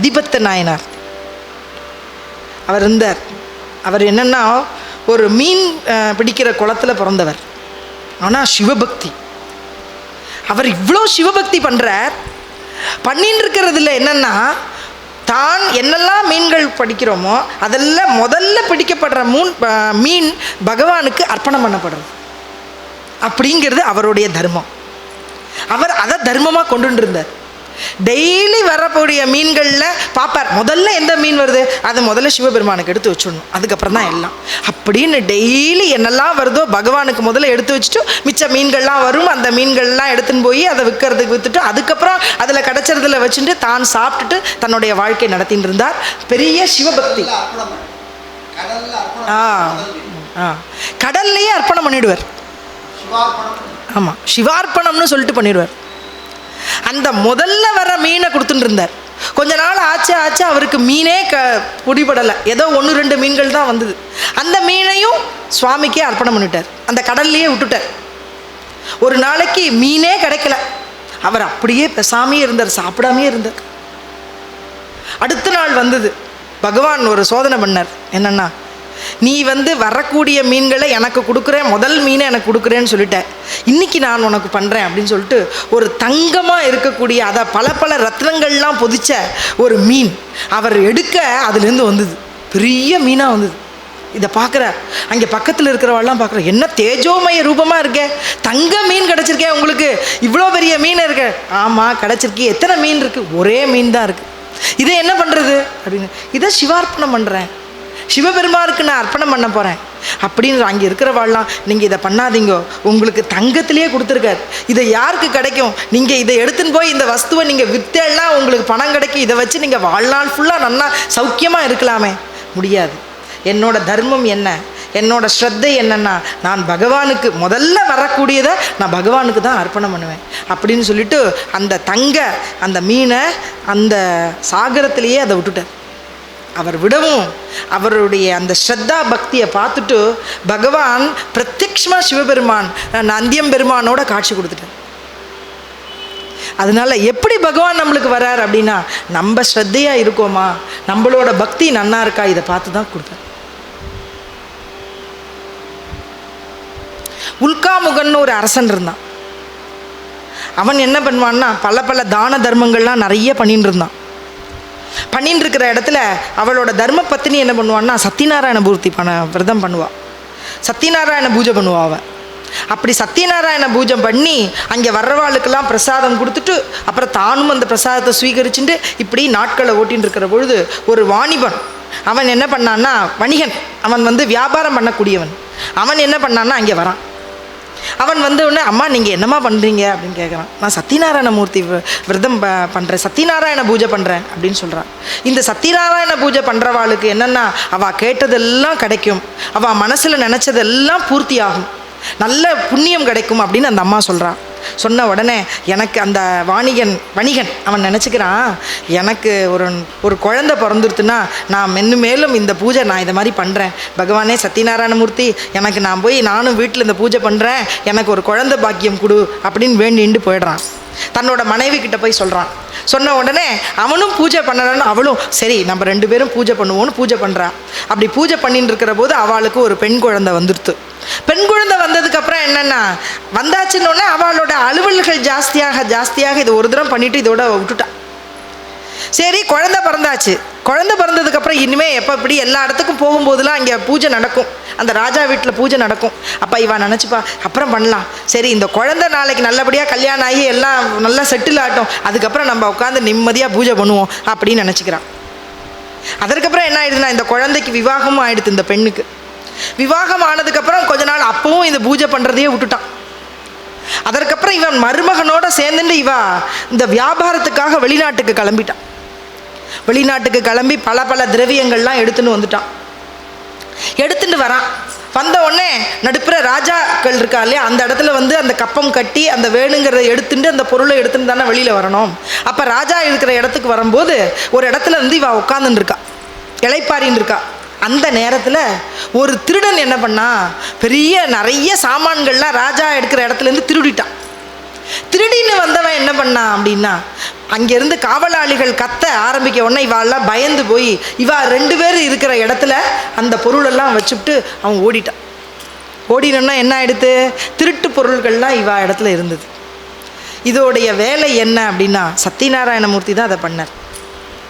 அதிபத்த நாயனார் அவர் இருந்தார். அவர் என்னென்னா ஒரு மீன் பிடிக்கிற குளத்தில் பிறந்தவர். ஆனால் சிவபக்தி. அவர் இவ்வளோ சிவபக்தி பண்ணுறார். பண்ணின்னு இருக்கிறதுல என்னென்னா தான் என்னெல்லாம் மீன்கள் படிக்கிறோமோ அதெல்லாம் முதல்ல பிடிக்கப்படுற மீன் பகவானுக்கு அர்ப்பணம் பண்ணப்படுறது அப்படிங்கிறது அவருடைய தர்மம். அவர் அதை தர்மமாக கொண்டு இருந்தார். டெய்லி வரக்கூடிய மீன்களில் பார்ப்பார், முதல்ல எந்த மீன் வருது அதை முதல்ல சிவபெருமானுக்கு எடுத்து வச்சிடணும், அதுக்கப்புறம் தான் எல்லாம் அப்படின்னு டெய்லி என்னெல்லாம் வருதோ பகவானுக்கு முதல்ல எடுத்து வச்சுட்டு மிச்ச மீன்கள்லாம் வரும். அந்த மீன்கள்லாம் எடுத்துன்னு போய் அதை விற்கிறதுக்கு அதுக்கப்புறம் அதில் கிடச்சறதுல வச்சுட்டு தான் சாப்பிட்டுட்டு தன்னுடைய வாழ்க்கை நடத்தின்னு இருந்தார். பெரிய சிவபக்தி. கடல்லையே அர்ப்பணம் பண்ணிடுவார். ஆமாம், சிவார்ப்பணம்னு சொல்லிட்டு பண்ணிடுவார். அந்த முதல்ல வர மீனை கொடுத்துட்டு இருந்தார். கொஞ்ச நாள் ஆச்சு அவருக்கு மீனே பிடிபடலை. ஏதோ 1-2 மீன்கள் தான் வந்தது. அந்த மீனையும் சுவாமிக்கே அர்ப்பணம் பண்ணிட்டார். அந்த கடல்லையே விட்டுட்டார். ஒரு நாளைக்கு மீனே கிடைக்கல. அவர் அப்படியே பேசாமே இருந்தார், சாப்பிடாமே இருந்தார். அடுத்த நாள் வந்தது. பகவான் ஒரு சோதனை பண்ணார். என்னன்னா, நீ வரக்கூடிய மீன்களை எனக்கு கொடுக்குறேன், முதல் மீனை எனக்கு கொடுக்குறேன்னு சொல்லிட்டேன், இன்னைக்கு நான் உனக்கு பண்ணுறேன் அப்படின்னு சொல்லிட்டு ஒரு தங்கமாக இருக்கக்கூடிய அதை பல ரத்னங்கள்லாம் பொதிச்ச ஒரு மீன் அவர் எடுக்க அதுலேருந்து வந்தது. பெரிய மீனாக வந்தது. இதை பார்க்குறார். அங்கே பக்கத்தில் இருக்கிறவாள்லாம் பார்க்குற, என்ன தேஜோமய ரூபமாக இருக்கே, தங்க மீன் கிடச்சிருக்கேன் உங்களுக்கு, இவ்வளோ பெரிய மீன் இருக்கு. ஆமாம் கிடச்சிருக்கு. எத்தனை மீன் இருக்குது? ஒரே மீன் தான் இருக்குது. இதை என்ன பண்ணுறது அப்படின்னு, இதை சிவார்ப்பணம் பண்ணுறேன், சிவபெருமாருக்கு நான் அர்ப்பணம் பண்ண போகிறேன் அப்படின்னு. அங்கே இருக்கிறவாள்லாம், நீங்கள் இதை பண்ணாதீங்க, உங்களுக்கு தங்கத்திலே கொடுத்துருக்காரு, இதை யாருக்கு கிடைக்கும், நீங்கள் இதை எடுத்துன்னு போய் இந்த வஸ்துவை நீங்கள் விற்றெல்லாம் உங்களுக்கு பணம் கிடைக்கும், இதை வச்சு நீங்கள் வாழ்நாள் ஃபுல்லாக நல்லா சௌக்கியமாக இருக்கலாமே. முடியாது. என்னோட தர்மம் என்ன, என்னோட ஸ்ரத்தை என்னன்னா, நான் பகவானுக்கு முதல்ல வரக்கூடியதை நான் பகவானுக்கு தான் அர்ப்பணம் பண்ணுவேன் அப்படின்னு சொல்லிட்டு அந்த மீனை அந்த சாகரத்திலேயே அதை விட்டுட்டார். அவர் விடவும் அவருடைய அந்த ஸ்ரத்தா பக்தியை பார்த்துட்டு பகவான் பிரத்யக்ஷமாக சிவபெருமான் நந்தியம் பெருமானோட காட்சி கொடுத்துட்டார். அதனால எப்படி பகவான் நம்மளுக்கு வரார் அப்படின்னா, நம்ம ஸ்ரத்தையாக இருக்கோமா, நம்மளோட பக்தி நன்னா இருக்கா, இதை பார்த்து தான் கொடுத்தார். உல்காமுகன்னு ஒரு அரசன் இருந்தான். அவன் என்ன பண்ணுவான்னா, பல தான தர்மங்கள்லாம் நிறைய பண்ணிட்டு இருந்தான். பண்ணின்னு இருக்கிற இடத்துல அவளோட தர்ம பத்தினி என்ன பண்ணுவான்னா, சத்யநாராயண பூர்த்தி விரதம் பண்ணுவாள், சத்யநாராயண பூஜை பண்ணுவாள். அவன் அப்படி சத்யநாராயண பூஜை பண்ணி அங்கே வர்றவாளுக்கெல்லாம் பிரசாதம் கொடுத்துட்டு அப்புறம் தானும் அந்த பிரசாதத்தை ஸ்வீகரிச்சுட்டு இப்படி நாட்களை ஓட்டின்னு இருக்கிற பொழுது ஒரு வாணிபன் அவன் என்ன பண்ணான்னா, வணிகன், அவன் வியாபாரம் பண்ணக்கூடியவன், அவன் என்ன பண்ணான்னா அங்கே வரான். அவன் உடனே, அம்மா நீங்கள் என்னம்மா பண்ணுறீங்க அப்படின்னு கேட்குறான். நான் சத்யநாராயண மூர்த்தி விரதம் பண்ணுறேன், சத்யநாராயண பூஜை பண்ணுறேன் அப்படின்னு சொல்கிறான். இந்த சத்யநாராயண பூஜை பண்ணுறவாளுக்கு என்னென்னா, அவள் கேட்டதெல்லாம் கிடைக்கும், அவள் மனசில் நினச்சதெல்லாம் பூர்த்தி ஆகும், நல்ல புண்ணியம் கிடைக்கும் அப்படின்னு அந்த அம்மா சொல்கிறான். சொன்ன உடனே எனக்கு அந்த வணிகன் அவன் நினச்சிக்கிறான், எனக்கு ஒரு குழந்தை பிறந்துருத்துன்னா நான் மேலும் இந்த பூஜை நான் இதை மாதிரி பண்ணுறேன், பகவானே சத்யநாராயணமூர்த்தி எனக்கு நான் போய் நானும் வீட்டில் இந்த பூஜை பண்ணுறேன், எனக்கு ஒரு குழந்தை பாக்கியம் கொடு அப்படின்னு வேண்டிட்டு போயிடுறான். தன்னோட மனைவி கிட்ட போய் சொல்கிறான். சொன்ன உடனே அவனும் பூஜை பண்ணணும்னு அவளும் சரி நம்ம 2 பேரும் பூஜை பண்ணுவோன்னு பூஜை பண்ணுறா. அப்படி பூஜை பண்ணிட்டு இருக்கிற போது அவளுக்கு ஒரு பெண் குழந்தை வந்துடுத்து. பெண் குழந்தை வந்ததுக்கப்புறம் என்னென்னா, வந்தாச்சுன்னொடனே அவளோட அலுவல்கள் ஜாஸ்தியாக இது ஒரு தரம் பண்ணிவிட்டு இதோட விட்டுட்டான். சரி குழந்தை பிறந்தாச்சு. குழந்தை பிறந்ததுக்கப்புறம் இனிமேல் எப்போ இப்படி எல்லா இடத்துக்கும் போகும்போதெல்லாம் அங்கே பூஜை நடக்கும், அந்த ராஜா வீட்டில் பூஜை நடக்கும். அப்போ இவன் நினச்சிப்பா அப்புறம் பண்ணலாம், சரி இந்த குழந்தை நாளைக்கு நல்லபடியாக கல்யாணம் ஆகி எல்லாம் நல்லா செட்டில் ஆகட்டும், அதுக்கப்புறம் நம்ம உட்காந்து நிம்மதியாக பூஜை பண்ணுவோம் அப்படின்னு நினச்சிக்கிறான். அதற்கப்புறம் என்ன ஆயிடுதுன்னா, இந்த குழந்தைக்கு விவாகமும் ஆயிடுது. இந்த பெண்ணுக்கு விவாகம் ஆனதுக்கப்புறம் கொஞ்ச நாள் அப்பவும் இந்த பூஜை பண்ணுறதையே விட்டுட்டான். அதற்கப்புறம் இவன் மருமகனோட சேர்ந்துட்டு இந்த வியாபாரத்துக்காக வெளிநாட்டுக்கு கிளம்பிட்டான். வெளிநாட்டுக்கு கிளம்பி பல திரவியங்கள்லாம் எடுத்துன்னு வந்துட்டான். எடுத்துட்டு வரான். வந்த உடனே நடுப்புற ராஜாக்கள் இருக்கா இல்லையா, அந்த இடத்துல அந்த கப்பம் கட்டி அந்த வேணுங்கிறத எடுத்துட்டு அந்த பொருளை எடுத்துட்டு தானே வெளியில் வரணும். அப்போ ராஜா இருக்கிற இடத்துக்கு வரும்போது ஒரு இடத்துல இவ உட்காந்துன்னு இருக்கா, இளைப்பாரின்னு இருக்கா. அந்த நேரத்தில் ஒரு திருடன் என்ன பண்ணா, நிறைய சாமான்கள்லாம் ராஜா எடுக்கிற இடத்துலேருந்து திருடிட்டான். திருடின்னு வந்தவன் என்ன பண்ணான் அப்படின்னா, அங்கேருந்து காவலாளிகள் கத்த ஆரம்பிக்க உடனே இவாளெல்லாம் பயந்து போய் இவா 2 பேர் இருக்கிற இடத்துல அந்த பொருளெல்லாம் வச்சுட்டு அவன் ஓடிட்டான். ஓடினோன்னா என்ன ஆயிடுத்து, திருட்டு பொருள்கள்லாம் இவா இடத்துல இருந்தது. இதோடைய வேலை என்ன அப்படின்னா, சத்யநாராயணமூர்த்தி தான் அதை பண்ணார்.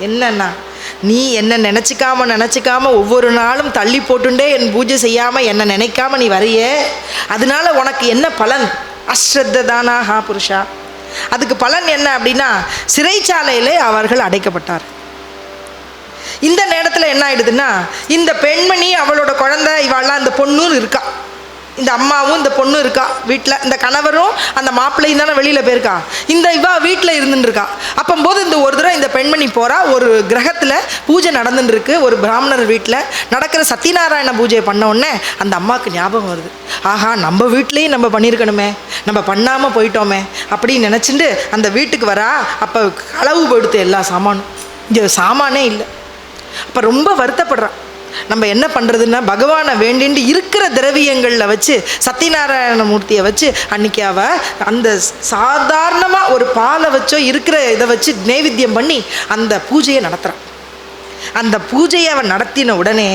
என்னன்னா, நீ என்ன நினச்சிக்காம ஒவ்வொரு நாளும் தள்ளி போட்டுண்டே என் பூஜை செய்யாமல் என்னை நினைக்காம நீ வரையே, அதனால உனக்கு என்ன பலன்? அஸ்ரத்ததானா ஹா புருஷா. அதுக்கு பலன் என்ன அப்படின்னா, சிறைச்சாலையிலே அவர்கள் அடைக்கப்பட்டார். இந்த நேரத்தில் என்ன ஆயிடுதுன்னா, இந்த பெண்மணி அவளோட குழந்தை இவாள்லாம் இந்த பொண்ணும் இருக்கா, இந்த அம்மாவும் இந்த பொண்ணும் இருக்கா வீட்டில், இந்த கணவரும் அந்த மாப்பிள்ளையும் தானே வெளியில் போயிருக்கா, இந்த இவா வீட்டில் இருந்துருக்கா. அப்போம்போது இந்த ஒரு தடவை இந்த பெண்மணி போகிறா, ஒரு கிரகத்தில் பூஜை நடந்துருக்கு, ஒரு பிராமணர் வீட்டில் நடக்கிற சத்யநாராயண பூஜையை பண்ண உடனே அந்த அம்மாவுக்கு ஞாபகம் வருது, ஆஹா நம்ம வீட்லேயும் நம்ம பண்ணியிருக்கணுமே, நம்ம பண்ணாமல் போயிட்டோமே அப்படின்னு நினச்சிட்டு அந்த வீட்டுக்கு வரா. அப்போ களவு போயிடுத்து எல்லா சாமானும், இங்கே சாமானே இல்லை. அப்போ ரொம்ப வருத்தப்படுறான். நம்ம என்ன பண்ணுறதுன்னா, பகவானை வேண்டிட்டு இருக்கிற திரவியங்களில் வச்சு சத்யநாராயணமூர்த்தியை வச்சு அன்றைக்கி அவள் அந்த சாதாரணமாக ஒரு பாலை வச்சோ இருக்கிற இதை வச்சு நைவேத்தியம் பண்ணி அந்த பூஜையை நடத்துகிறான். அந்த பூஜையை அவன் நடத்தின உடனே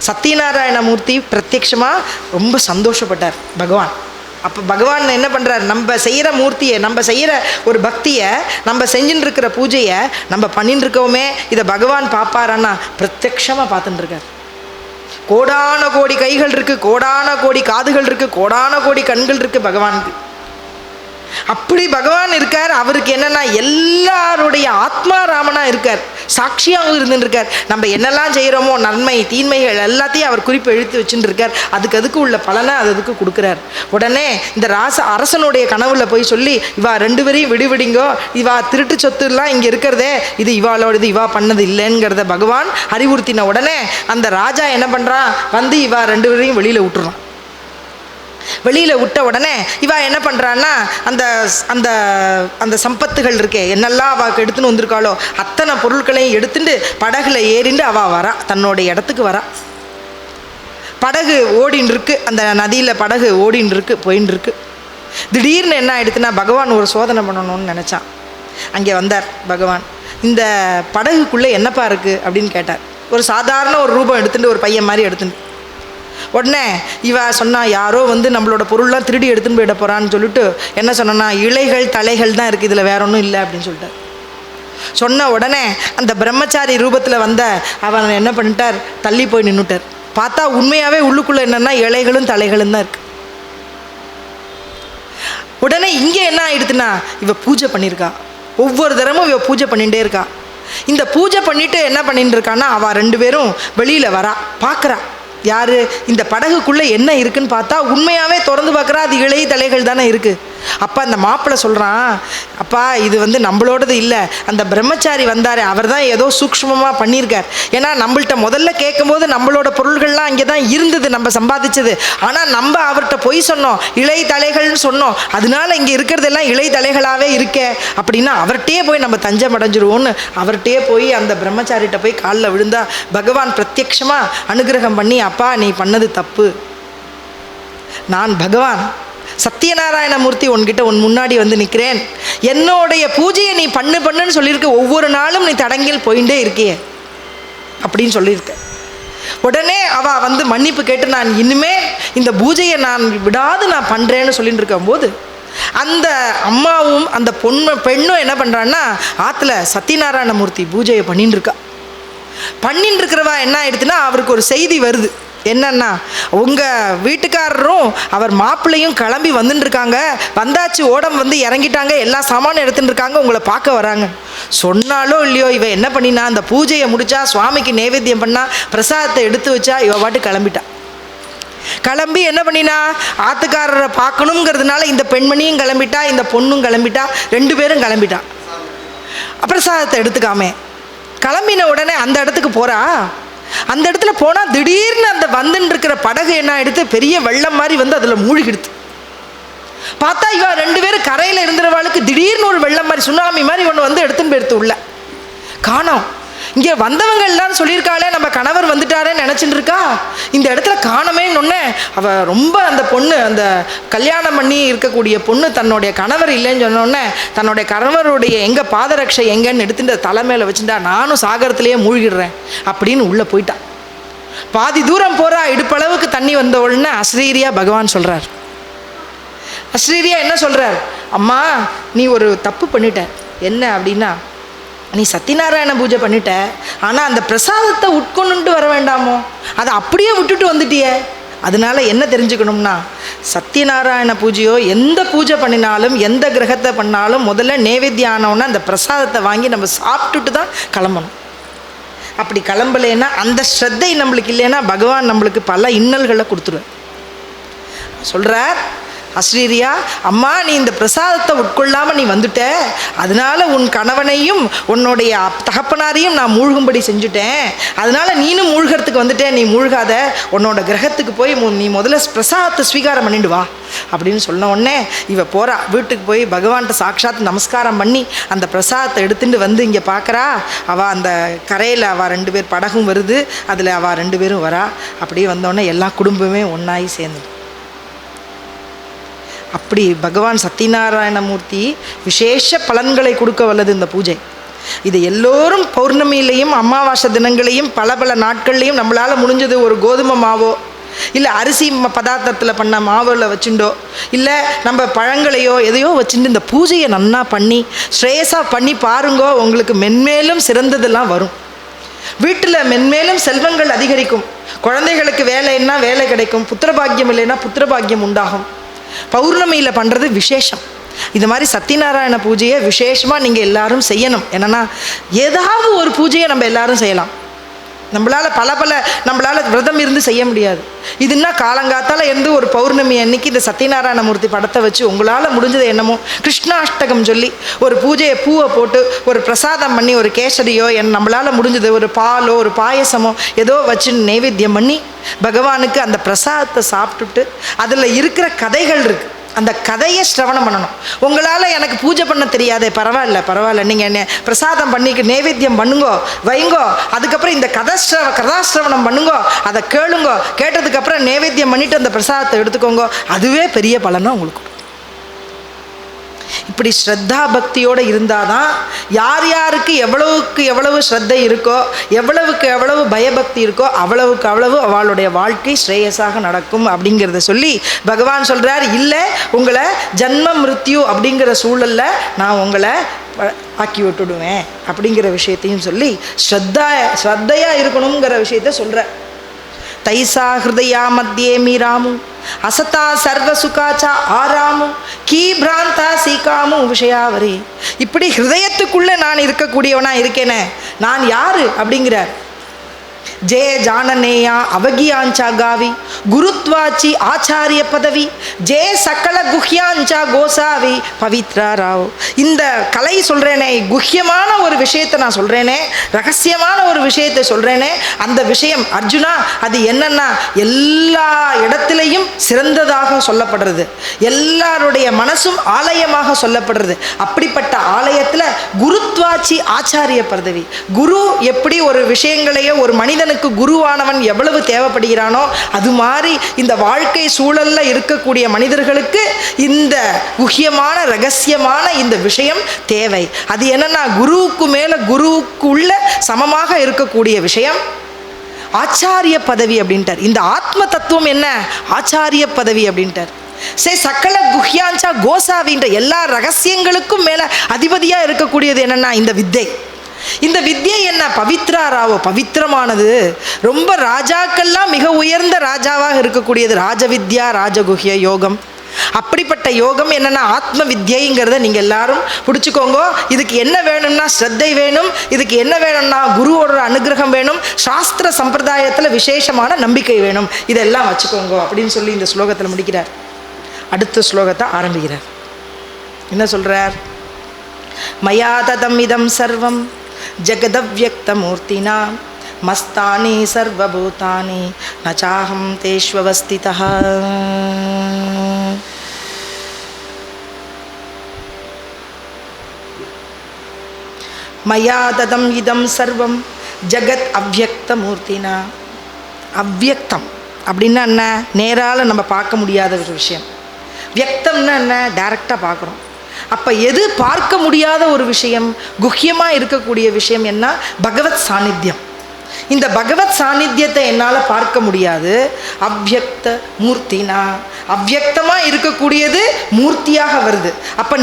சத்யநாராயணமூர்த்தி பிரத்யட்சமாக ரொம்ப சந்தோஷப்பட்டார் பகவான். அப்போ பகவான் என்ன பண்ணுறார், நம்ம செய்கிற மூர்த்தியை, நம்ம செய்கிற ஒரு பக்தியை, நம்ம செஞ்சுட்டு இருக்கிற பூஜையை நம்ம பண்ணிட்டு இருக்கோமே, இதை பகவான் பார்ப்பாரான்னா பிரத்யட்சமாக பார்த்துட்டுருக்கார். கோடான கோடி கைகள் இருக்குது, கோடான கோடி காதுகள் இருக்குது, கோடான கோடி கண்கள் இருக்குது பகவானுக்கு. அப்படி பகவான் இருக்கார். அவருக்கு என்னென்னா எல்லாருடைய ஆத்மாராமனாக இருக்கார், சாட்சியாகவும் இருந்துருக்கார். நம்ம என்னெல்லாம் செய்கிறோமோ நன்மை தீன்மைகள் எல்லாத்தையும் அவர் குறிப்பு எழுத்து வச்சுட்டு இருக்கார். அதுக்கு உள்ள பலனை அதுக்கு கொடுக்குறார். உடனே இந்த அரசனுடைய கனவுல போய் சொல்லி, இவா 2 பேரையும் விடுவிடிங்கோ, இவா திருட்டு சொத்துலாம் இங்கே இருக்கிறதே இது இவாளோடது, இவா பண்ணது இல்லைங்கிறத பகவான் அறிவுறுத்தின உடனே அந்த ராஜா என்ன பண்ணுறான், வந்து இவா 2 பேரையும் வெளியில் விட்டுறான். வெளியில் விட்ட உடனே இவா என்ன பண்ணுறான்னா, அந்த அந்த அந்த சம்பத்துகள் இருக்கே என்னெல்லாம் அவள் எடுத்துன்னு வந்திருக்காளோ அத்தனை பொருட்களையும் எடுத்துட்டு படகுல ஏறிண்டு அவள் வரா, தன்னோடைய இடத்துக்கு வரா. படகு ஓடின்னு இருக்கு, அந்த நதியில் படகு ஓடின்னு இருக்கு, போயின்னு இருக்கு. திடீர்னு என்ன ஆயிடுத்துன்னா, பகவான் ஒரு சோதனை பண்ணணும்னு நினச்சான். அங்கே வந்தார் பகவான். இந்த படகுக்குள்ளே என்னப்பா இருக்குது அப்படின்னு கேட்டார். ஒரு சாதாரண ஒரு ரூபம் எடுத்துட்டு, ஒரு பையன் மாதிரி எடுத்துட்டு. உடனே இவ சொன்னா, யாரோ வந்து நம்மளோட பொருள்லாம் திருடி எடுத்துன்னு போயிட போகிறான்னு சொல்லிட்டு என்ன சொன்னா, இலைகள் தலைகள் தான் இருக்குது, இதில் வேற ஒன்றும் இல்லை அப்படின்னு சொல்லிட்டார். சொன்ன உடனே அந்த பிரம்மச்சாரி ரூபத்தில் வந்த அவன் என்ன பண்ணிட்டார், தள்ளி போய் நின்றுட்டார். பார்த்தா உண்மையாகவே உள்ளுக்குள்ளே என்னென்னா இலைகளும் தலைகளும் தான் இருக்குது. உடனே இங்கே என்ன ஆயிடுதுன்னா, இவ பூஜை பண்ணியிருக்கா, ஒவ்வொரு தரமும் இவ பூஜை பண்ணிகிட்டே இருக்கா. இந்த பூஜை பண்ணிட்டு என்ன பண்ணிட்டு இருக்கான்னா, அவள் 2 பேரும் வெளியில் வரா, பார்க்குறா யார், இந்த படகுக்குள்ளே என்ன இருக்குன்னு பார்த்தா உண்மையாகவே திறந்து பார்க்குறா, அது இலை தலைகள் தானே இருக்குது. அப்போ அந்த மாப்பிள்ளை சொல்கிறான், அப்பா இது வந்து நம்மளோடது இல்லை, அந்த பிரம்மச்சாரி வந்தார் அவர் தான் ஏதோ சூக்ஷ்மமாக பண்ணியிருக்கார். ஏன்னா நம்மள்கிட்ட முதல்ல கேட்கும்போது நம்மளோட பொருள்கள்லாம் அங்கே தான் இருந்தது, நம்ம சம்பாதிச்சது. ஆனால் நம்ம அவர்கிட்ட பொய் சொன்னோம், இலை தலைகள்னு சொன்னோம், அதனால இங்கே இருக்கிறதெல்லாம் இலை தலைகளாகவே இருக்கே அப்படின்னா அவர்கிட்டயே போய் நம்ம தஞ்சம் அடைஞ்சிருவோன்னு அவர்கிட்டயே போய் அந்த பிரம்மச்சாரிகிட்ட போய் காலில் விழுந்தா பகவான் பிரத்யக்ஷமாக அனுகிரகம் பண்ணி, அப்பா நீ பண்ணது தப்பு, நான் பகவான் சத்யநாராயணமூர்த்தி உன்கிட்ட முன்னாடி வந்து நிற்கிறேன், என்னுடைய பூஜையை நீ பண்ணுன்னு சொல்லியிருக்க, ஒவ்வொரு நாளும் நீ தடங்கில் போயிட்டே இருக்கியே அப்படின்னு சொல்லியிருக்க. உடனே அவள் வந்து மன்னிப்பு கேட்டு, நான் இனிமே இந்த பூஜையை நான் விடாது நான் பண்ணுறேன்னு சொல்லிட்டு இருக்கும்போது அந்த அம்மாவும் அந்த பெண்ணும் என்ன பண்ணுறான்னா, ஆற்றுல சத்யநாராயணமூர்த்தி பூஜையை பண்ணிட்டு இருக்கா. பண்ணிட்டு இருக்கிறவா என்ன ஆயிடுச்சுன்னா, அவருக்கு ஒரு செய்தி வருது. என்னன்னா, உங்கள் வீட்டுக்காரரும் அவர் மாப்பிள்ளையும் கிளம்பி வந்துட்டு இருக்காங்க, வந்தாச்சு, ஓடம் வந்து இறங்கிட்டாங்க, எல்லா சாமானும் எடுத்துட்டு இருக்காங்க, உங்களை பார்க்க வராங்க. சொன்னாலோ இல்லையோ இவ என்ன பண்ணினா, அந்த பூஜையை முடிச்சா, சுவாமிக்கு நைவேத்தியம் பண்ணா, பிரசாதத்தை எடுத்து வச்சா, இவ பாட்டு கிளம்பிட்டா. கிளம்பி என்ன பண்ணினா, ஆத்துக்காரரை பார்க்கணுங்கிறதுனால இந்த பெண்மணியும் கிளம்பிட்டா, இந்த பொண்ணும் கிளம்பிட்டா, 2 பேரும் கிளம்பிட்டா. பிரசாதத்தை எடுத்துக்காமே கிளம்பின உடனே அந்த இடத்துக்கு போகிறா. அந்த இடத்துல போனால் திடீர்னு அந்த வந்துன்னு இருக்கிற படகு என்ன எடுத்து பெரிய வெள்ளம் மாதிரி வந்து அதில் மூழ்கிடுது. பார்த்தா இவ 2 பேரும் கரையில் இருந்துறவாளுக்கு திடீர்னு ஒரு வெள்ளம் மாதிரி சுனாமி மாதிரி ஒன்று வந்து எடுத்துன்னு போயிடுத்து உள்ள காணோம். இங்கே வந்தவங்க எல்லாரும் சொல்லியிருக்காளே நம்ம கணவர் வந்துட்டாரேன்னு நினச்சிட்டு இருக்கா. இந்த இடத்துல காணமேன்னு அவள் ரொம்ப அந்த பொண்ணு, அந்த கல்யாணம் பண்ணி இருக்கக்கூடிய பொண்ணு தன்னுடைய கணவர் இல்லைன்னு சொன்னோடனே தன்னுடைய கணவருடைய எங்கே பாதரட்சை எங்கன்னு எடுத்துட்டு தலைமையில் வச்சுட்டா, நானும் சாகரத்திலேயே மூழ்கிடுறேன் அப்படின்னு உள்ளே போயிட்டா. பாதி தூரம் போகிறா, இடுப்பளவுக்கு தண்ணி வந்த உடனே அஸ்ரீரியா பகவான் சொல்கிறார். அஸ்ரீரியா என்ன சொல்கிறார், அம்மா நீ ஒரு தப்பு பண்ணிட்ட. என்ன அப்படின்னா, நீ சத்யநாராயண பூஜை பண்ணிட்ட, ஆனால் அந்த பிரசாதத்தை உட்கொண்டுட்டு வர வேண்டாமோ, அதை அப்படியே விட்டுட்டு வந்துட்டியே. அதனால என்ன தெரிஞ்சுக்கணும்னா, சத்யநாராயண பூஜையோ எந்த பூஜை பண்ணினாலும் எந்த கிரகத்தை பண்ணாலும் முதல்ல நைவேத்தியம் ஆனோன்னா அந்த பிரசாதத்தை வாங்கி நம்ம சாப்பிட்டுட்டு தான் கிளம்பணும். அப்படி கிளம்பலைன்னா, அந்த ஸ்ரத்தை நம்மளுக்கு இல்லைன்னா பகவான் நம்மளுக்கு பல இன்னல்களை கொடுத்துருவார். சொல்கிறார் அஸ்ரீரியா, அம்மா நீ இந்த பிரசாதத்தை உட்கொள்ளாமல் நீ வந்துட்ட, அதனால உன் கணவனையும் உன்னுடைய தகப்பனாரையும் நான் மூழ்கும்படி செஞ்சுட்டேன். அதனால நீனும் மூழ்கிறதுக்கு வந்துட்டேன். நீ மூழ்காத, உன்னோட கிரகத்துக்கு போய் நீ முதல்ல பிரசாதத்தை ஸ்வீகாரம் பண்ணிட்டு வா அப்படின்னு சொன்ன உடனே இவ போகிறா. வீட்டுக்கு போய் பகவான்கிட்ட சாட்சாத் நமஸ்காரம் பண்ணி அந்த பிரசாதத்தை எடுத்துட்டு வந்து இங்கே பார்க்குறா. அவள் அந்த கரையில் அவள் 2 பேர் படகும் வருது, அதில் அவள் 2 பேரும் வரா. அப்படியே வந்தோடனே எல்லா குடும்பமே ஒன்றாகி சேர்ந்து. அப்படி பகவான் சத்யநாராயணமூர்த்தி விசேஷ பலன்களை கொடுக்க வல்லது இந்த பூஜை. இது எல்லோரும் பௌர்ணமியிலையும் அமாவாசை தினங்களையும் பல நாட்கள்லையும் நம்மளால் முடிஞ்சது ஒரு கோதுமை மாவோ இல்லை அரிசி பதார்த்தத்தில் பண்ண மாவில் வச்சுட்டோ இல்லை நம்ம பழங்களையோ எதையோ வச்சுட்டு இந்த பூஜையை நன்னா பண்ணி ஸ்ரேயஸாக பண்ணி பாருங்கோ. உங்களுக்கு மென்மேலும் சிறந்ததெல்லாம் வரும். வீட்டில் மென்மேலும் செல்வங்கள் அதிகரிக்கும். குழந்தைகளுக்கு வேலைன்னா வேலை கிடைக்கும். புத்திரபாக்கியம் இல்லைன்னா புத்திரபாக்கியம் உண்டாகும். பௌர்ணமியில் பண்ணுறது விசேஷம். இது மாதிரி சத்யநாராயண பூஜையை விசேஷமாக நீங்கள் எல்லாரும் செய்யணும். என்னென்னா, ஏதாவது ஒரு பூஜையை நம்ம எல்லாரும் செய்யலாம். நம்மளால் விரதம் இருந்து செய்ய முடியாது. இதுன்னா காலங்காத்தால் இருந்து ஒரு பௌர்ணமி அன்னைக்கு இந்த சத்யநாராயணமூர்த்தி படத்தை வச்சு உங்களால் முடிஞ்சது என்னமோ கிருஷ்ணாஷ்டகம் சொல்லி ஒரு பூஜையை பூவை போட்டு ஒரு பிரசாதம் பண்ணி ஒரு கேசரியோ நம்மளால் முடிஞ்சது ஒரு பாலோ ஒரு பாயசமோ ஏதோ வச்சு நைவேத்தியம் பண்ணி பகவானுக்கு அந்த பிரசாதத்தை சாப்பிட்டுட்டு அதில் இருக்கிற கதைகள் இருக்குது, அந்த கதையை சிரவணம் பண்ணணும். உங்களால் எனக்கு பூஜை பண்ண தெரியாதே, பரவாயில்ல, நீங்கள் என்ன பிரசாதம் பண்ணிக்கு நைவேத்தியம் பண்ணுங்கோ வைங்கோ, அதுக்கப்புறம் இந்த கதாசிரவணம் பண்ணுங்கோ, அதை கேளுங்கோ, கேட்டதுக்கப்புறம் நைவேத்தியம் பண்ணிவிட்டு அந்த பிரசாதத்தை எடுத்துக்கோங்க, அதுவே பெரிய பலனும் உங்களுக்கு. இப்படி ஸ்ரத்தா பக்தியோடு இருந்தால் தான் யார் யாருக்கு எவ்வளவுக்கு எவ்வளவு ஸ்ரத்தை இருக்கோ, எவ்வளவுக்கு எவ்வளவு பயபக்தி இருக்கோ அவ்வளவுக்கு அவ்வளவு அவளுடைய வாழ்க்கை ஸ்ரேயஸாக நடக்கும் அப்படிங்கிறத சொல்லி பகவான் சொல்கிறார். இல்லை உங்களை ஜன்ம மிருத்யு அப்படிங்கிற சூழலில் நான் உங்களை ஆக்கி விட்டுடுவேன் அப்படிங்கிற விஷயத்தையும் சொல்லி ஸ்ரத்தையாக இருக்கணுங்கிற விஷயத்த சொல்கிறார். தைசா ஹிருதயா மத்தியே மீராமு அசதா சர்வ சுகாச்சா ஆராமு கீ பிராந்தா சீகாமு விஷயாவரி. இப்படி ஹிருதயத்துக்குள்ளே நான் இருக்கக்கூடியவனா இருக்கேனே, நான் யாரு அப்படிங்கிறார். ஜெய ஜானனேயா அவகியாஞ்சா காவி குருத்வாச்சி ஆச்சாரிய பதவி ஜெய சக்கல குஹ்யாஞ்சா கோசாவி பவித்ரா ராவ். இந்த கலை சொல்கிறேனே, குஹ்யமான ஒரு விஷயத்தை நான் சொல்கிறேனே, ரகசியமான ஒரு விஷயத்தை சொல்கிறேனே, அந்த விஷயம் அர்ஜுனா அது என்னன்னா எல்லா இடத்திலையும் சிறந்ததாக சொல்லப்படுறது, எல்லாருடைய மனசும் ஆலயமாக சொல்லப்படுறது. அப்படிப்பட்ட ஆலயத்தில் குருத்வாச்சி ஆச்சாரிய பதவி, குரு எப்படி ஒரு விஷயங்களையோ ஒரு மனிதனுக்கு குருவானவன் எவ்வளவு தேவைப்படுகிறானோ அது மாதிரி இந்த வாழ்க்கை சூழல்ல இருக்கக்கூடிய மனிதர்களுக்கு இந்த முக்கியமான ரகசியமான இந்த விஷயம் தேவை. அது என்னன்னா, குருவுக்கு மேல குருவுக்கு உள்ள சமமாக இருக்கக்கூடிய விஷயம் ஆச்சாரிய பதவி அப்படின்ட்டார். இந்த ஆத்ம தத்துவம் என்ன? ஆச்சாரிய பதவி அப்படின்ட்டார். சக்கல குஹ்யாஞ்சா கோசாவின்ற எல்லா ரகசியங்களுக்கும் மேல அதிபதியா இருக்கக்கூடியது என்னன்னா இந்த வித்தை. இந்த வித்யை என்ன? பவித்ராராவோ, பவித்திரமானது. ரொம்ப ராஜாக்கள்லாம் மிக உயர்ந்த ராஜாவாக இருக்கக்கூடியது ராஜவித்யா ராஜகுஹ்ய யோகம். அப்படிப்பட்ட யோகம் என்னன்னா ஆத்ம வித்யைங்கிறத நீங்கள் எல்லாரும் பிடிச்சிக்கோங்க. இதுக்கு என்ன வேணும்னா ஸ்ரத்தை வேணும், இதுக்கு என்ன வேணும்னா குருவோட அனுகிரகம் வேணும், சாஸ்திர சம்பிரதாயத்தில் விசேஷமான நம்பிக்கை வேணும், இதெல்லாம் வச்சுக்கோங்க அப்படின்னு சொல்லி இந்த ஸ்லோகத்தில் முடிக்கிறார். அடுத்த ஸ்லோகத்தை ஆரம்பிக்கிறார். என்ன சொல்கிறார்? மயா ததம் இதம் சர்வம் ஜகதவ்யக்தமூர்த்தினா மஸ்தானி சர்வபூதானி நச்சாஹம் தேஷ்வவஸ்திதஹ. மயா ததம் இதம் சர்வம் ஜகத் அவ்யக்த மூர்த்தினா. அவ்யக்தம் அப்படின்னா என்ன? நேரால் நம்ம பார்க்க முடியாத ஒரு விஷயம். வியக்தம்னா என்ன? டைரக்டாக பார்க்குறோம். அப்போ எது பார்க்க முடியாத ஒரு விஷயம், குஹ்யமாக இருக்கக்கூடிய விஷயம் என்ன? பகவத் சாநித்தியம். இந்த பகவத் சாநித்தியத்தை என்னால் பார்க்க முடியாது. அவ்யக்த மூர்த்தினா, அவ்யக்தமாக இருக்கக்கூடியது மூர்த்தியாக வருது. அப்போ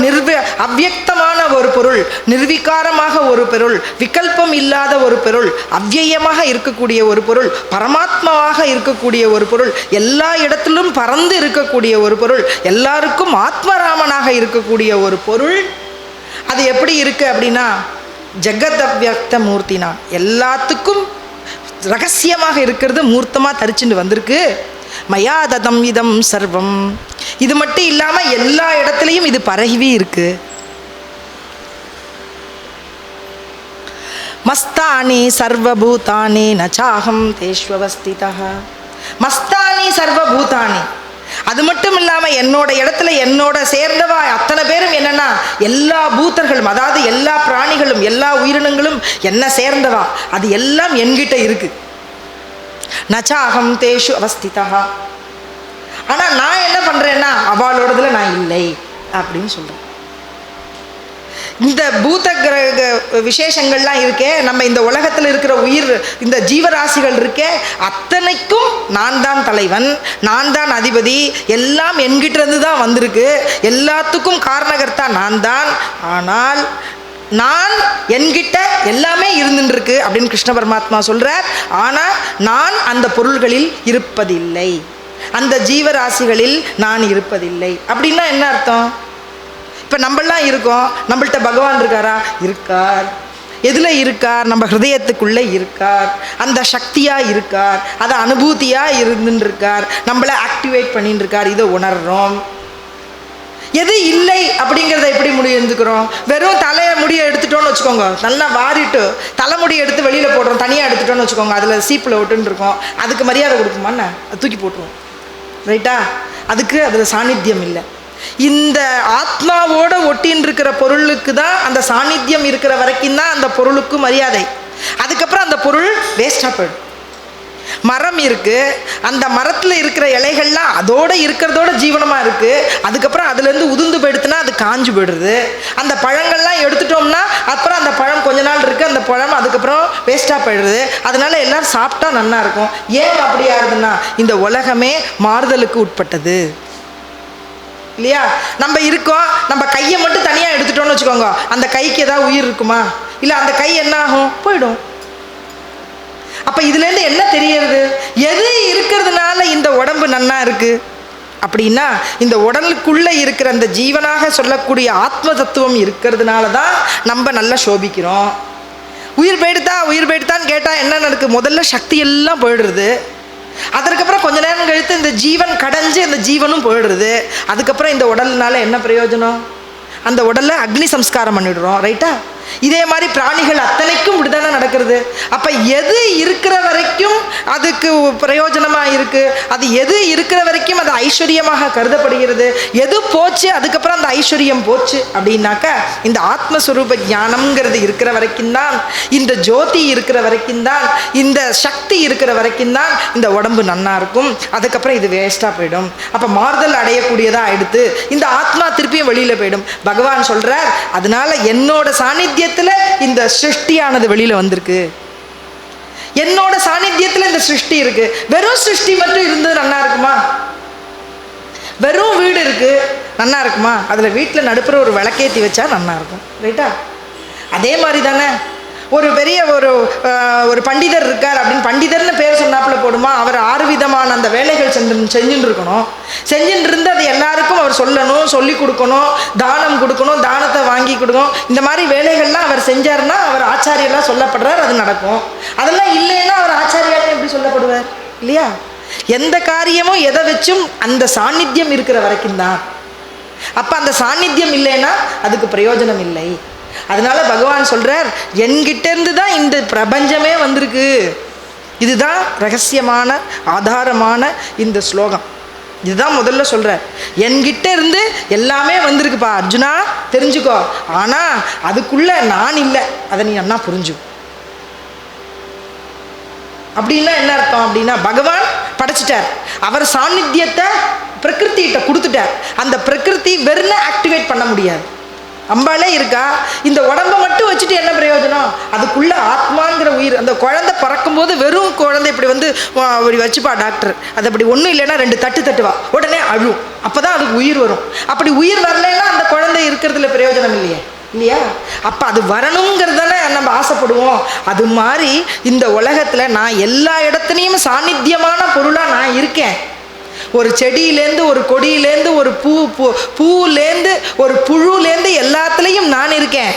அவ்யக்தமான ஒரு பொருள், நிர்விகாரமாக ஒரு பொருள், விகல்பம் இல்லாத ஒரு பொருள், அவ்யயமாக இருக்கக்கூடிய ஒரு பொருள், பரமாத்மாவாக இருக்கக்கூடிய ஒரு பொருள், எல்லா இடத்திலும் பறந்து இருக்கக்கூடிய ஒரு பொருள், எல்லாருக்கும் ஆத்மராமனாக இருக்கக்கூடிய ஒரு பொருள். அது எப்படி இருக்கு அப்படின்னா ஜகத் அவ்யக்த மூர்த்தினா, எல்லாத்துக்கும் ரகசியமாக இருக்கிறது மூர்த்தமாக தரிச்சுட்டு வந்திருக்கு. மயாததம் இதம் சர்வம். இது மட்டும் இல்லாமல் எல்லா இடத்துலையும் இது பரவி இருக்கு. மஸ்தானி சர்வபூதானி நச்சாகம் தேஷ்வவஸ்திதா. மஸ்தானி சர்வபூதானி, அது மட்டும் இல்லாமல் என்னோட இடத்துல என்னோட சேர்ந்தவா அத்தனை பேரும் என்னன்னா எல்லா பூத்தர்களும், அதாவது எல்லா பிராணிகளும் எல்லா உயிரினங்களும் என்ன சேர்ந்தவா, அது எல்லாம் என்கிட்ட இருக்கு. நச்சாகம் தேஷு அவஸ்திதா. ஆனால் நான் என்ன பண்ணுறேன்னா அவளோடதுல நான் இல்லை அப்படின்னு சொல்கிறேன். இந்த பூத கிரக விசேஷங்கள்லாம் இருக்கே, நம்ம இந்த உலகத்தில் இருக்கிற உயிர், இந்த ஜீவராசிகள் இருக்கே, அத்தனைக்கும் நான் தான் தலைவன், நான் தான் அதிபதி, எல்லாம் என்கிட்டருந்து தான் வந்திருக்கு, எல்லாத்துக்கும் காரணகர்த்தா நான் தான். ஆனால் நான் என்கிட்ட எல்லாமே இருந்துருக்கு அப்படின்னு கிருஷ்ண பரமாத்மா சொல்கிறார். ஆனால் நான் அந்த பொருள்களில் இருப்பதில்லை, அந்த ஜீவராசிகளில் நான் இருப்பதில்லை. அப்படின்னா என்ன அர்த்தம்? இப்போ நம்மளாம் இருக்கோம், நம்மள்கிட்ட பகவான் இருக்காரா? இருக்கார். எதில் இருக்கார்? நம்ம ஹிருதயத்துக்குள்ளே இருக்கார். அந்த சக்தியாக இருக்கார், அதை அனுபூதியாக இருந்துருக்கார், நம்மளை ஆக்டிவேட் பண்ணிட்டு இருக்கார். இதை உணர்றோம். எது இல்லை அப்படிங்கிறத எப்படி முடிஞ்சுக்கிறோம்? வெறும் தலையை முடியை எடுத்துட்டோன்னு வச்சுக்கோங்க, நல்லா வாரிட்டு தலைமுடியை எடுத்து வெளியில் போடுறோம், தனியாக எடுத்துட்டோன்னு வச்சுக்கோங்க, அதில் சீப்பில் விட்டுன்னு இருக்கோம், அதுக்கு மரியாதை கொடுக்குமான்னு அது தூக்கி போட்டுருவோம். ரைட்டா? அதுக்கு அதில் சாநித்தியம் இல்லை. இந்த ஆத்மாவோட ஒட்டின்னு இருக்கிற பொருளுக்கு தான் அந்த சாநித்தியம் இருக்கிற வரைக்கும் தான் அந்த பொருளுக்கு மரியாதை. அதுக்கப்புறம் அந்த பொருள் வேஸ்டாக போயிடும். மரம் இருக்குது, அந்த மரத்தில் இருக்கிற இலைகள்லாம் அதோடு இருக்கிறதோட ஜீவனமாக இருக்குது. அதுக்கப்புறம் அதுலேருந்து உதிர்ந்து போயிடுத்துனா அது காஞ்சு போயிடுறது. அந்த பழங்கள்லாம் எடுத்துட்டோம்னா அப்புறம் அந்த பழம் கொஞ்ச நாள் இருக்குது, அந்த பழம் அதுக்கப்புறம் வேஸ்ட்டாக போயிடுறது. அதனால எல்லோரும் சாப்பிட்டா நல்லா இருக்கும். ஏன் அப்படி ஆகுதுன்னா இந்த உலகமே மாறுதலுக்கு உட்பட்டது இல்லையா? நம்ம இருக்கோம், நம்ம கையை மட்டும் தனியாக எடுத்துட்டோன்னு வச்சுக்கோங்க, அந்த கைக்கு ஏதாவது உயிர் இருக்குமா? இல்லை, அந்த கை என்ன ஆகும்? போயிடும். அப்போ இதுலேருந்து என்ன தெரியுது? எது இருக்கிறதுனால இந்த உடம்பு நன்னா இருக்குது அப்படின்னா இந்த உடலுக்குள்ளே இருக்கிற அந்த ஜீவனாக சொல்லக்கூடிய ஆத்ம தத்துவம் இருக்கிறதுனால தான் நம்ம நல்லா சோபிக்கிறோம். உயிர் போயிடுத்தான்னு கேட்டால் என்ன நடக்குது? முதல்ல சக்தி எல்லாம் போயிடுறது. அதற்கப்புறம் கொஞ்ச நேரம் கழித்து இந்த ஜீவன் கடைஞ்சு இந்த ஜீவனும் போயிடுறது. அதுக்கப்புறம் இந்த உடல்னால என்ன பிரயோஜனம்? அந்த உடலில் அக்னி சம்ஸ்காரம் பண்ணிவிடுறோம். ரைட்டா? இதே மாதிரி பிராணிகள் அத்தனைக்கும் இப்படிதானே நடக்கிறது. அப்போ எது இருக்கிற வரைக்கும் அதுக்கு பிரயோஜனமாக இருக்குது, அது எது இருக்கிற வரைக்கும் அது ஐஸ்வர்யமாக கருதப்படுகிறது, எது போச்சு அதுக்கப்புறம் அந்த ஐஸ்வர்யம் போச்சு அப்படின்னாக்கா இந்த ஆத்மஸ்வரூப ஞானம்ங்கிறது இருக்கிற வரைக்கும் தான், இந்த ஜோதி இருக்கிற வரைக்கும் தான், இந்த சக்தி இருக்கிற வரைக்கும் தான் இந்த உடம்பு நன்னா இருக்கும். அதுக்கப்புறம் இது வேஸ்ட்டாக போயிடும். அப்போ மாறுதல் அடையக்கூடியதாக ஆயிடுத்து, இந்த ஆத்மா திருப்பியும் வெளியில் போயிடும். பகவான் சொல்கிறார், அதனால என்னோட சாநித்தியத்தில் இந்த சிருஷ்டியானது வெளியில் வந்திருக்கு, என்னோட சாநித்தியத்தில் இந்த சிருஷ்டி இருக்கு. வெறும் சிருஷ்டி மட்டும் இருந்தது நல்லா இருக்குமா? வெறும் வீடு இருக்கு நல்லா இருக்குமா? அதில் வீட்டில் நடுப்புற ஒரு விளக்கேற்றி வச்சா நல்லா இருக்கும். ரைட்டா? அதே மாதிரி தானே ஒரு பெரிய ஒரு பண்டிதர் இருக்கார் அப்படின்னு பண்டிதர்னு பேர் சொன்னாப்புல போடுமா? அவர் 6 விதமான அந்த வேலைகள் செஞ்சுட்டு இருக்கணும். செஞ்சுட்டு இருந்து அது எல்லாருக்கும் அவர் சொல்லணும், சொல்லி கொடுக்கணும், தானம் கொடுக்கணும், தானத்தை வாங்கி கொடுக்கணும். இந்த மாதிரி வேலைகள்லாம் அவர் செஞ்சாருன்னா அவர் ஆச்சாரியெல்லாம் சொல்லப்படுறார், அது நடக்கும். அதெல்லாம் இல்லைன்னா அவர் ஆச்சாரியாலும் எப்படி சொல்லப்படுவார்? இல்லையா? எந்த காரியமும் எதை வச்சும் அந்த சாநித்தியம் இருக்கிற வரைக்கும் தான். அப்போ அந்த சாநித்தியம் இல்லைன்னா அதுக்கு பிரயோஜனம் இல்லை. அதனால பகவான் சொல்றார், என்கிட்ட இருந்து தான் இந்த பிரபஞ்சமே வந்திருக்கு. இதுதான் ரகசியமான ஆதாரமான இந்த ஸ்லோகம். இதுதான் முதல்ல சொல்றார், என்கிட்ட இருந்து எல்லாமே வந்திருக்குப்பா அர்ஜுனா, தெரிஞ்சுக்கோ. ஆனால் அதுக்குள்ள நான் இல்லை, அதை நீ அண்ணா புரிஞ்சு. அப்படின்னா என்ன அர்த்தம் அப்படின்னா, பகவான் படைச்சிட்டார், அவர் சாநித்தியத்தை பிரகிருத்திகிட்ட கொடுத்துட்டார். அந்த பிரகிருதி வெறும் ஆக்டிவேட் பண்ண முடியாது. அம்பாலே இருக்கா, இந்த உடம்பை மட்டும் வச்சுட்டு என்ன பிரயோஜனம்? அதுக்குள்ள ஆத்மாங்கிற உயிர். அந்த குழந்தை பறக்கும்போது வெறும் குழந்தை இப்படி வந்து அப்படி வச்சுப்பா டாக்டர், அது அப்படி ஒன்றும் இல்லைன்னா 2 தட்டு தட்டுவா, உடனே அழும். அப்போ தான் அதுக்கு உயிர் வரும். அப்படி உயிர் வரலைன்னா அந்த குழந்தை இருக்கிறதுல பிரயோஜனம் இல்லையா? அப்போ அது வரணுங்கிறதானே நம்ம ஆசைப்படுவோம். அது மாதிரி இந்த உலகத்தில் நான் எல்லா இடத்துலையும் சாநித்தியமான பொருளாக நான் இருக்கேன். ஒரு செடியிலேருந்து, ஒரு கொடியிலேருந்து, ஒரு பூலேருந்து, ஒரு புழுலேருந்து எல்லாத்துலேயும் நான் இருக்கேன்.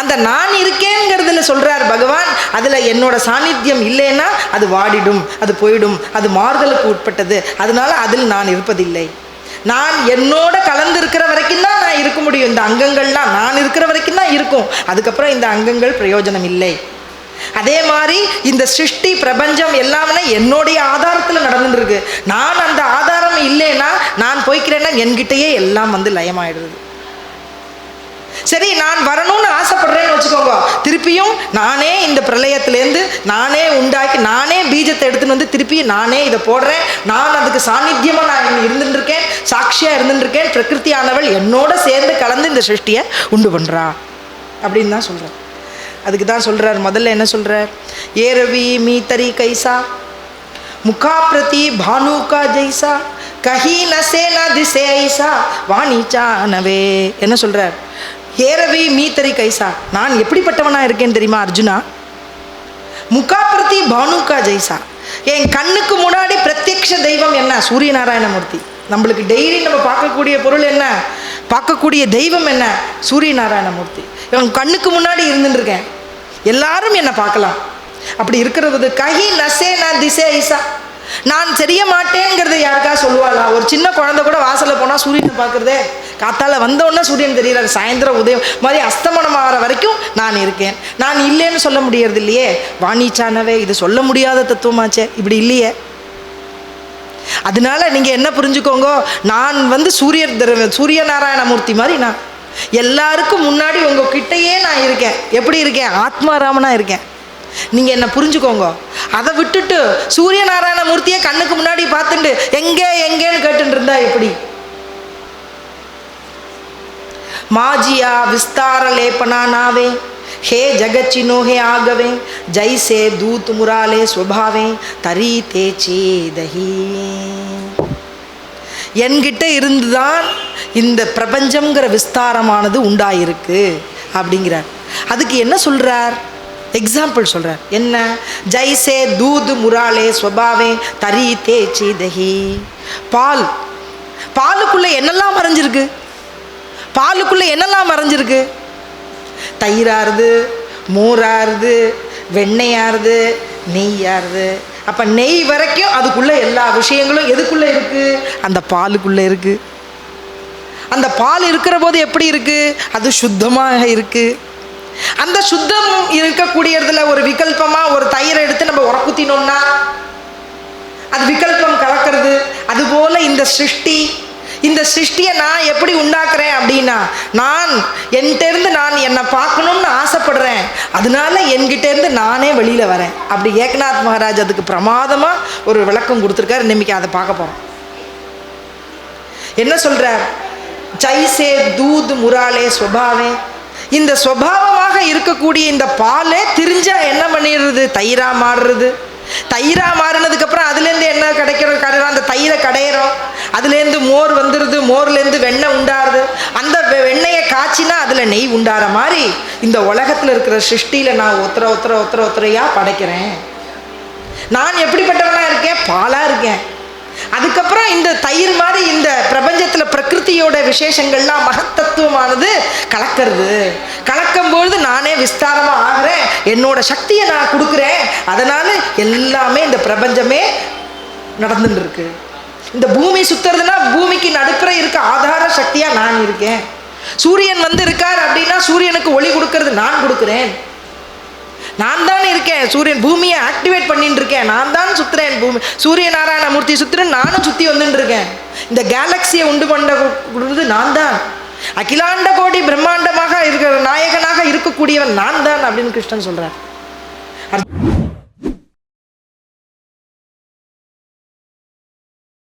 அந்த நான் இருக்கேங்கிறதுல சொல்றார் பகவான். அதுல என்னோட சாநித்தியம் இல்லைன்னா அது வாடிடும், அது போயிடும், அது மாறுதலுக்கு உட்பட்டது. அதனால அதில் நான் இருப்பதில்லை. நான் என்னோட கலந்து இருக்கிற வரைக்கும் தான் நான் இருக்க முடியும். இந்த அங்கங்கள்லாம் நான் இருக்கிற வரைக்கும் தான் இருக்கும். அதுக்கப்புறம் இந்த அங்கங்கள் பிரயோஜனம் இல்லை. அதே மாதிரி இந்த சிருஷ்டி பிரபஞ்சம் எல்லாமே என்னுடைய ஆதாரத்தில் நடந்துட்டு இருக்கு. நான் அந்த ஆதாரம் இல்லைன்னா, நான் போய்க்கிறேன்னா என்கிட்டயே எல்லாம் வந்து லயமாயிடுது. சரி, நான் வரணும்னு ஆசைப்படுறேன்னு வச்சுக்கோங்க, திருப்பியும் நானே இந்த பிரளயத்திலேருந்து நானே உண்டாக்கி, நானே பீஜத்தை எடுத்துன்னு வந்து திருப்பி நானே இதை போடுறேன். நான் அதுக்கு சாநித்தியமாக நான் இருந்துட்டு இருக்கேன், சாட்சியாக இருந்துட்டு இருக்கேன். பிரகிருத்தியானவள் என்னோட சேர்ந்து கலந்து இந்த சிருஷ்டியை உண்டு பண்ணுறா அப்படின்னு தான் சொல்கிறேன். அதுக்கு தான் சொல்கிறார், முதல்ல என்ன சொல்கிறார்? ஏரவி மீத்தரி கைசா முகா பிரதி பானுகா ஜெய்சா கஹி நசே ந திசே ஐசா வாணிச்சா நவே. என்ன சொல்கிறார்? ஏரவி மீத்தரி கைசா, நான் எப்படிப்பட்டவனாக இருக்கேன்னு தெரியுமா அர்ஜுனா? முகா பிரதி பானுகா ஜெய்சா, என் கண்ணுக்கு முன்னாடி பிரத்யக்ஷ தெய்வம் என்ன? சூரிய நாராயணமூர்த்தி. நம்மளுக்கு டெய்லி நம்ம பார்க்கக்கூடிய பொருள் என்ன? பார்க்கக்கூடிய தெய்வம் என்ன? சூரிய நாராயணமூர்த்தி. என் கண்ணுக்கு முன்னாடி இருந்துருக்கேன், எல்லாரும் என்னை பார்க்கலாம். அப்படி இருக்கிறது கஹி நசே நான் திசே ஐசா, நான் தெரிய மாட்டேங்கிறது யாருக்கா சொல்லுவாளா? ஒரு சின்ன குழந்தை கூட வாசலில் போனால் சூரியனை பார்க்குறதே, காத்தால் வந்தோடனே சூரியன் தெரியறாரு, சாயந்தரம் உதயம் மாதிரி அஸ்தமனம் ஆகிற வரைக்கும் நான் இருக்கேன். நான் இல்லைன்னு சொல்ல முடியறது இல்லையே. வாணிச்சானவே, இது சொல்ல முடியாத தத்துவமாச்சே, இப்படி இல்லையே. அதனால நீங்கள் என்ன புரிஞ்சுக்கோங்க, நான் வந்து சூரிய நாராயணமூர்த்தி மாதிரி நான் எல்லாருக்கும் முன்னாடி உங்ககிட்டயே நான் இருக்கேன். எப்படி இருக்கேன்? ஆத்மாராமனாக இருக்கேன். நீங்கள் என்ன புரிஞ்சுக்கோங்க. அதை விட்டுட்டு சூரிய நாராயணமூர்த்தியை கண்ணுக்கு முன்னாடி பார்த்துட்டு எங்கேன்னு கேட்டுட்டு இருந்தா எப்படி? மாஜியா விஸ்தார லேபனா நாவே ஹே ஜகச்சினோ ஹே ஆகவே ஜைசே தூத் முராலே ஸ்வபாவே தரி தே சேதஹி. என்கிட்ட இருந்துதான் இந்த பிரபஞ்சம்ங்கிற விஸ்தாரமானது உண்டாயிருக்கு அப்படிங்கிறார். அதுக்கு என்ன சொல்கிறார்? எக்ஸாம்பிள் சொல்கிறார். என்ன? ஜைசே தூது முராலே ஸ்வபாவே தரி தே சேதஹி. பாலுக்குள்ளே என்னெல்லாம் மறைஞ்சிருக்கு? பாலுக்குள்ளே என்னெல்லாம் மறைஞ்சிருக்கு? தயிராருது, மோராருது, வெண்ணெயாருது, நெய்யாருது. அப்போ நெய் வரைக்கும் அதுக்குள்ளே எல்லா விஷயங்களும் எதுக்குள்ளே இருக்குது? அந்த பாலுக்குள்ளே இருக்குது. அந்த பால் இருக்கிற போது எப்படி இருக்குது? அது சுத்தமாக இருக்குது. அந்த சுத்தம் இருக்கக்கூடியதுல ஒரு விகல்பமாக ஒரு தயிரை எடுத்து நம்ம உரக்குத்தினோம்னா அது விகல்பம் கலக்கிறது. அதுபோல் இந்த சிருஷ்டியை நான் எப்படி உண்டாக்குறேன் அப்படின்னா, நான் என்கிட்டேருந்து நான் என்னை பார்க்கணும்னு ஆசைப்படுறேன், அதனால என்கிட்டேருந்து நானே வெளியில் வரேன். அப்படி ஏக்நாத் மகாராஜ் அதுக்கு பிரமாதமாக ஒரு விளக்கம் கொடுத்துருக்காரு. இன்னைக்கு அதை பார்க்க போகிறோம். என்ன சொல்கிறார்? ஜைசே தூத் முராலே ஸ்வபாவே. இந்த ஸ்வபாவமாக இருக்கக்கூடிய இந்த பாலே திரிஞ்சா என்ன பண்ணிடுறது? தயிரா மாறுறது. தயிரா மாறினதுக்கப்புறம் அதுலேருந்து என்ன கிடைக்கிறோம்? அந்த தயிரை கடையிறோம், அதுலேருந்து மோர் வந்துடுது, மோர்லேருந்து வெண்ணெய் உண்டாருது. அந்த வெண்ணெயை காய்ச்சினா அதில் நெய் உண்டார மாதிரி இந்த உலகத்தில் இருக்கிற சிருஷ்டியில் நான் ஒத்தரையாக படைக்கிறேன். நான் எப்படிப்பட்டவனாக இருக்கேன்? பாலாக இருக்கேன். அதுக்கப்புறம் இந்த தயிர் மாதிரி இந்த பிரபஞ்சத்தில் பிரகிருத்தியோட விசேஷங்கள்லாம் மகத்தத்துவமானது கலக்கும்போது நானே விஸ்தாரமாக ஆகிறேன், என்னோட சக்தியை நான் கொடுக்குறேன். அதனால் எல்லாமே இந்த பிரபஞ்சமே நடந்துட்டு இருக்கு. இந்த பூமி சுற்றுறதுன்னா பூமிக்கு நடுப்புற இருக்க ஆதார சக்தியாக நான் இருக்கேன். சூரியன் வந்து இருக்கார் அப்படின்னா சூரியனுக்கு ஒளி கொடுக்கறது நான் கொடுக்குறேன். நான் தான் இருக்கேன். சூரியன் பூமியை ஆக்டிவேட் பண்ணிட்டு இருக்கேன். நான் தான் சுற்றுறேன். பூமி சூரிய நாராயணமூர்த்தி சுற்றுறேன், நானும் சுற்றி வந்துட்டு இருக்கேன். இந்த கேலக்சியை உண்டு பண்ண நான் தான். அகிலாண்ட கோடி பிரம்மாண்டமாக இருக்கிற நாயகனாக இருக்கக்கூடியவன் நான் தான் அப்படின்னு கிருஷ்ணன் சொல்கிறார்.